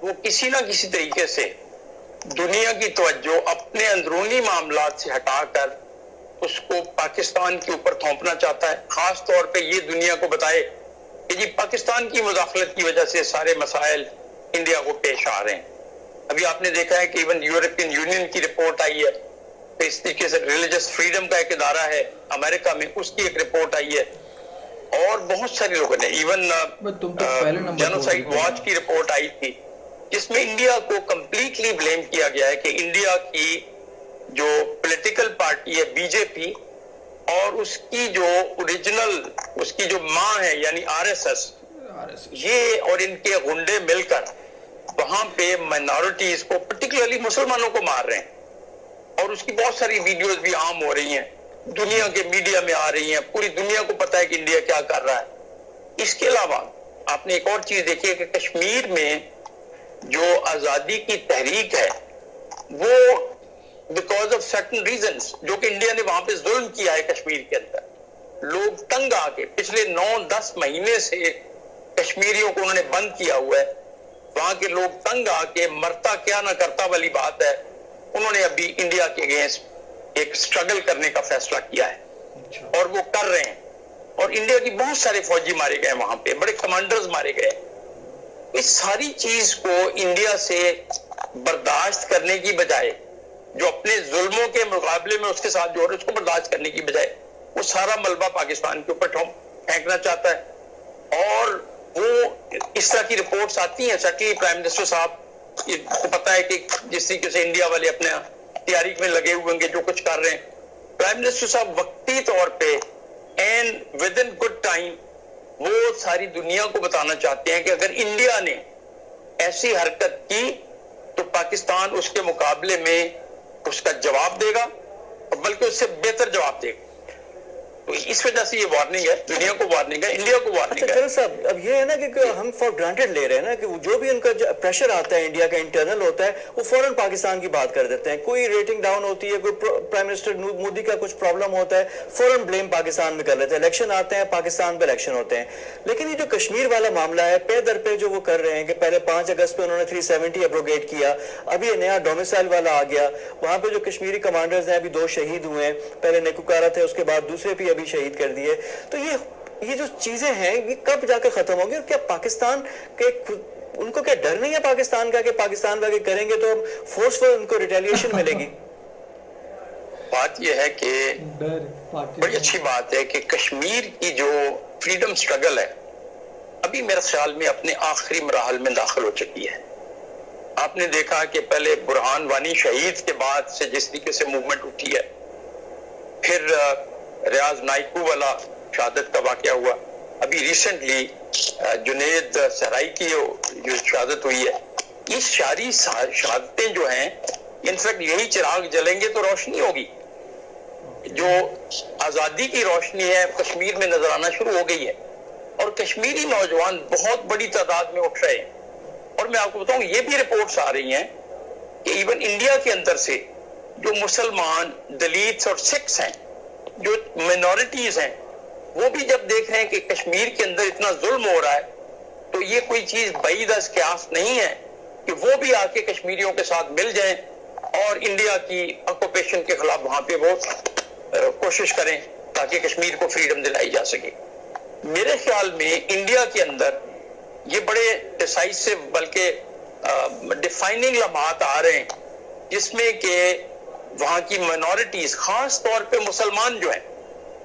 وہ کسی نہ کسی طریقے سے دنیا کی توجہ اپنے اندرونی معاملات سے ہٹا کر اس کو پاکستان کے اوپر تھوپنا چاہتا ہے، خاص طور پہ یہ دنیا کو بتائے کہ جی پاکستان کی مداخلت کی وجہ سے سارے مسائل انڈیا کو پیش آ رہے ہیں۔ ابھی آپ نے دیکھا ہے کہ ایون یورپین یونین کی رپورٹ آئی ہے، اس طریقے سے ریلیجس فریڈم کا ایک ادارہ ہے امریکہ میں، اس کی ایک رپورٹ آئی ہے، اور بہت سارے لوگوں نے ایون جینوسائیڈ واچ کی رپورٹ آئی تھی جس میں انڈیا کو کمپلیٹلی بلیم کیا گیا ہے کہ انڈیا کی جو پولیٹیکل پارٹی ہے بی جے پی اور اس کی جو اوریجنل اس کی جو ماں ہے یعنی آر ایس ایس، یہ اور ان کے غنڈے مل کر وہاں پہ مائنورٹیز کو پرٹیکولرلی مسلمانوں کو مار رہے ہیں، اور اس کی بہت ساری ویڈیوز بھی عام ہو رہی ہیں، دنیا کے میڈیا میں آ رہی ہیں، پوری دنیا کو پتا ہے کہ انڈیا کیا کر رہا ہے۔ اس کے علاوہ آپ نے ایک اور چیز دیکھی ہے کہ کشمیر میں جو آزادی کی تحریک ہے وہ بیکاز آف سرٹن ریزنز، جو کہ انڈیا نے وہاں پہ ظلم کیا ہے کشمیر کے اندر، لوگ تنگ آ کے پچھلے 9-10 مہینے سے کشمیریوں کو انہوں نے بند کیا ہوا ہے، وہاں کے لوگ تنگ آ کے مرتا کیا نہ کرتا والی بات ہے، انہوں نے ابھی انڈیا کے اگینسٹ ایک سٹرگل کرنے کا فیصلہ کیا ہے اور وہ کر رہے ہیں، اور انڈیا کی بہت سارے فوجی مارے گئے وہاں پہ، بڑے کمانڈرز مارے گئے۔ اس ساری چیز کو انڈیا سے برداشت کرنے کی بجائے، جو اپنے ظلموں کے مقابلے میں اس کے ساتھ جو ہو رہا ہے اس کو برداشت کرنے کی بجائے، وہ سارا ملبہ پاکستان کے اوپر پھینکنا چاہتا ہے، اور وہ اس طرح کی رپورٹس آتی ہیں۔ سٹلی پرائم منسٹر صاحب کو پتا ہے کہ جس طریقے سے انڈیا والے اپنے تیاری میں لگے ہوئے ہوں گے جو کچھ کر رہے ہیں، پرائم منسٹر صاحب وقتی طور پہ and with in good time وہ ساری دنیا کو بتانا چاہتے ہیں کہ اگر انڈیا نے ایسی حرکت کی تو پاکستان اس کے مقابلے میں اس کا جواب دے گا، اور بلکہ اس سے بہتر جواب دے گا۔ تو اس وجہ سے یہ وارننگ ہے، دنیا کو وارننگ ہے، انڈیا کو وارننگ ہے۔ اچھا صاحب، اب یہ ہے نا کہ ہم فار گرانٹیڈ لے رہے ہیں نا کہ جو بھی ان کا پریشر آتا ہے انڈیا کا انٹرنل ہوتا ہے، وہ فوراً پاکستان کی بات کر دیتے ہیں، کوئی ریٹنگ ڈاؤن ہوتی ہے، کوئی پرائم منسٹر مودی کا کچھ پرابلم ہوتا ہے، فوراً بلیم پاکستان میں کر لیتے ہیں، الیکشن آتے ہیں پاکستان پہ الیکشن ہوتے ہیں۔ لیکن یہ جو کشمیر والا معاملہ ہے، پے در پہ جو وہ کر رہے ہیں کہ پہلے 5 اگست پہ انہوں نے 370 ابروگیٹ کیا، ابھی یہ نیا ڈومیسائل والا آ گیا، وہاں پہ جو کشمیری کمانڈرز ہیں ابھی 2 شہید ہوئے ہیں، پہلے نیکوکارا تھے، اس کے بعد دوسرے بھی ابھی شہید کر دیے۔ تو یہ جو چیزیں ہیں یہ کب جا کے ختم ہوگی، اور کیا پاکستان کے ان کو کیا ڈر نہیں ہے پاکستان کا کہ پاکستان واقعی کریں گے تو فورسفل ان کو ریٹیلیشن ملے گی؟ بات یہ ہے کہ بڑی اچھی بات ہے کہ کشمیر کی جو فریڈم سٹرگل ہے ابھی میرے خیال میں اپنے آخری مراحل میں داخل ہو چکی ہے۔ آپ نے دیکھا کہ پہلے برہان وانی شہید کے بعد سے جس طریقے سے موومنٹ اٹھی ہے، پھر ریاض نائکو والا شہادت کا واقعہ ہوا، ابھی ریسنٹلی جنید سہرائی کی جو شہادت ہوئی ہے، یہ ساری شہادتیں جو ہیں انفیکٹ یہی چراغ جلیں گے تو روشنی ہوگی، جو آزادی کی روشنی ہے کشمیر میں نظر آنا شروع ہو گئی ہے، اور کشمیری نوجوان بہت بڑی تعداد میں اٹھ رہے ہیں۔ اور میں آپ کو بتاؤں یہ بھی رپورٹس آ رہی ہیں کہ ایون انڈیا کے اندر سے جو مسلمان، دلیتس اور سکھس ہیں، جو مائنورٹیز ہیں، وہ بھی جب دیکھ رہے ہیں کہ کشمیر کے اندر اتنا ظلم ہو رہا ہے تو یہ کوئی چیز بعید از قیاس نہیں ہے کہ وہ بھی آ کے کشمیریوں کے ساتھ مل جائیں اور انڈیا کی آکوپیشن کے خلاف وہاں پہ وہ کوشش کریں تاکہ کشمیر کو فریڈم دلائی جا سکے۔ میرے خیال میں انڈیا کے اندر یہ بڑے ڈیسائسو بلکہ ڈیفائننگ لمحات آ رہے ہیں جس میں کہ وہاں کی مائنورٹیز، خاص طور پہ مسلمان جو ہیں،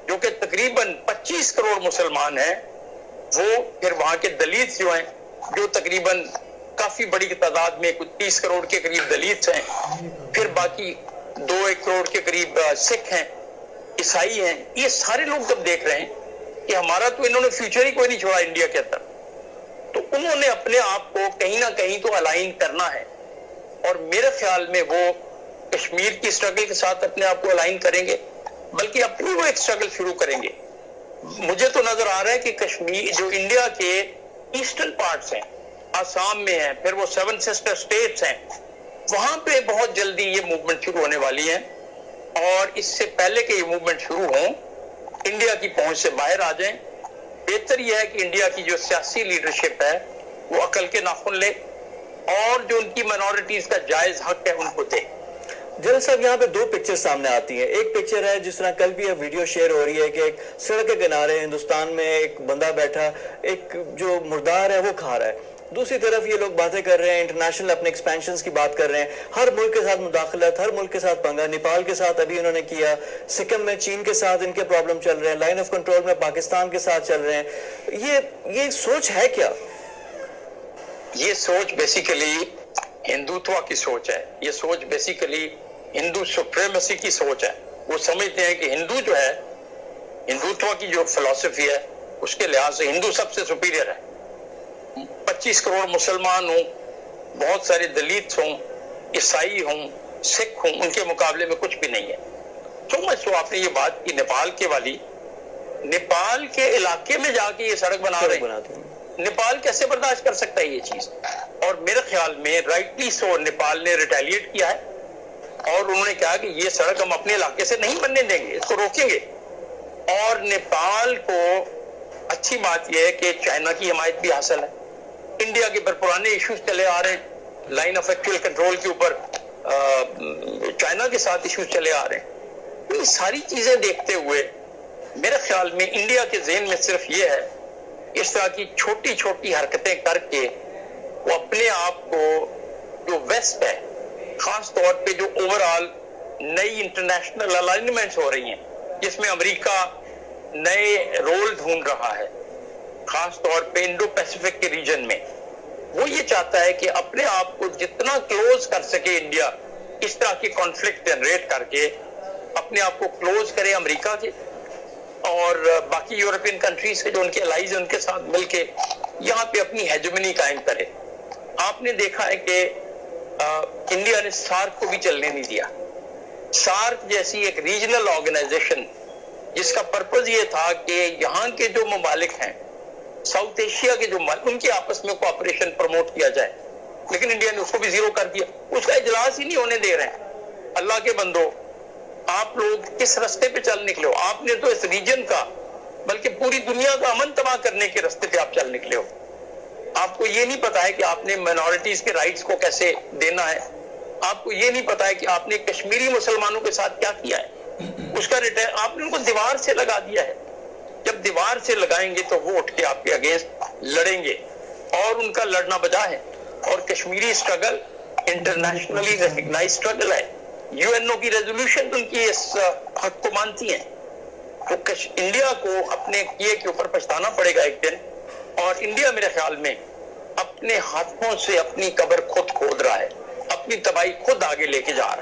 جو کہ تقریباً 25 کروڑ مسلمان ہیں، وہ پھر وہاں کے دلیت جو ہیں جو تقریباً کافی بڑی تعداد میں 30 کروڑ کے قریب دلیت ہیں، پھر باقی 2-1 کروڑ کے قریب سکھ ہیں، عیسائی ہیں، یہ سارے لوگ جب دیکھ رہے ہیں کہ ہمارا تو انہوں نے فیوچر ہی کوئی نہیں چھوڑا انڈیا کے اندر، تو انہوں نے اپنے آپ کو کہیں نہ کہیں تو الائن کرنا ہے، اور میرے خیال میں وہ کشمیر کی اسٹرگل کے ساتھ اپنے آپ کو الائن کریں گے، بلکہ اپنی وہ ایک اسٹرگل شروع کریں گے۔ مجھے تو نظر آ رہا ہے کہ کشمیر جو انڈیا کے ایسٹرن پارٹس ہیں، آسام میں ہیں، پھر وہ 7 سسٹر اسٹیٹس ہیں، وہاں پہ بہت جلدی یہ موومنٹ شروع ہونے والی ہے، اور اس سے پہلے کہ یہ موومنٹ شروع ہوں انڈیا کی پہنچ سے باہر آ جائیں۔ بہتر یہ ہے کہ انڈیا کی جو سیاسی لیڈرشپ ہے وہ عقل کے ناخن لے، اور جو ان کی minorities کا جائز حق ہے ان کو دے. جنرل صاحب یہاں پہ دو پکچر سامنے آتی ہیں. ایک پکچر ہے جس طرح کل بھی ایک ویڈیو شیئر ہو رہی ہے کہ ایک سڑک کے کنارے ہندوستان میں ایک بندہ بیٹھا ایک جو مردار ہے وہ کھا رہا ہے. دوسری طرف یہ لوگ باتیں کر رہے ہیں انٹرنیشنل اپنے ایکسپینشنز کی بات کر رہے ہیں, ہر ملک کے ساتھ مداخلت, ہر ملک کے ساتھ پنگا. نیپال کے ساتھ ابھی انہوں نے کیا, سکم میں چین کے ساتھ ان کے پرابلم چل رہے ہیں, لائن آف کنٹرول میں پاکستان کے ساتھ چل رہے ہیں. یہ سوچ ہے کیا؟ یہ سوچ بیسیکلی ہندوتوا کی سوچ ہے. یہ سوچ بیسیکلی ہندو سپریمیسی کی سوچ ہے. وہ سمجھتے ہیں کہ ہندو جو ہے, ہندوتوا کی جو فلسفی ہے اس کے لحاظ سے ہندو سب سے سپیریئر ہے. 25 کروڑ مسلمان ہوں, بہت سارے دلیت ہوں, عیسائی ہوں, سکھ ہوں, ان کے مقابلے میں کچھ بھی نہیں ہے. تو آپ نے یہ بات کی نیپال کے والی, نیپال کے علاقے میں جا کے یہ سڑک بنا رہے ہیں. نیپال کیسے برداشت کر سکتا ہے یہ چیز؟ اور میرے خیال میں رائٹلی سو نیپال نے ریٹیلیٹ کیا ہے اور انہوں نے کہا کہ یہ سڑک ہم اپنے علاقے سے نہیں بننے دیں گے, اس کو روکیں گے. اور نیپال کو اچھی بات یہ ہے کہ چائنا کی حمایت بھی حاصل ہے. انڈیا کے پر پرانے ایشوز چلے آ رہے ہیں, لائن آف ایکچوئل کنٹرول کے اوپر چائنا کے ساتھ ایشوز چلے آ رہے ہیں. یہ ساری چیزیں دیکھتے ہوئے میرے خیال میں انڈیا کے ذہن میں صرف یہ ہے, اس طرح کی چھوٹی چھوٹی حرکتیں کر کے وہ اپنے آپ کو جو ویسٹ ہے, خاص طور پہ جو اوور آل نئی انٹرنیشنل الائنمنٹس ہو رہی ہیں جس میں امریکہ نئے رول ڈھونڈ رہا ہے, خاص طور پہ انڈو پیسیفک کے ریجن میں, وہ یہ چاہتا ہے کہ اپنے آپ کو جتنا کلوز کر سکے انڈیا اس طرح کی کانفلکٹ جنریٹ کر کے اپنے آپ کو کلوز کرے امریکہ کے اور باقی یورپین کنٹریز کے جو ان کے الائز ان کے ساتھ مل کے یہاں پہ اپنی ہیجمنی قائم کرے. آپ نے دیکھا ہے کہ انڈیا نے سارک کو بھی چلنے نہیں دیا. سارک جیسی ایک ریجنل آرگنائزیشن جس کا پرپز یہ تھا کہ یہاں کے جو ممالک ہیں, ساؤتھ ایشیا کے جو ممالک, ان کے آپس میں کوآپریشن پروموٹ کیا جائے, لیکن انڈیا نے اس کو بھی زیرو کر دیا. اس کا اجلاس ہی نہیں ہونے دے رہے ہیں. اللہ کے بندو, آپ لوگ کس رستے پہ چل نکلے ہو؟ آپ نے تو اس ریجن کا بلکہ پوری دنیا کا امن تباہ کرنے کے رستے پہ آپ چل نکلے ہو. آپ کو یہ نہیں پتا ہے کہ آپ نے مائنورٹیز کے رائٹس کو کیسے دینا ہے. آپ کو یہ نہیں پتا ہے کہ آپ نے کشمیری مسلمانوں کے ساتھ کیا کیا ہے. اس کا ریٹرن آپ نے ان کو دیوار سے لگا دیا ہے. جب دیوار سے لگائیں گے تو وہ اٹھ کے آپ کے اگینسٹ لڑیں گے, اور ان کا لڑنا بجا ہے. اور کشمیری اسٹرگل انٹرنیشنلی ریکگنائز اسٹرگل ہے. یو این او کی ریزولوشن ان کی اس حق کو مانتی ہیں. تو انڈیا کو اپنے کیے کے اوپر پچھتانا پڑے گا ایک دن, اور انڈیا میرے خیال میں اپنے ہاتھوں سے اپنی قبر خود کھود رہا ہے, اپنی تباہی خود آگے لے کے جا رہا ہے.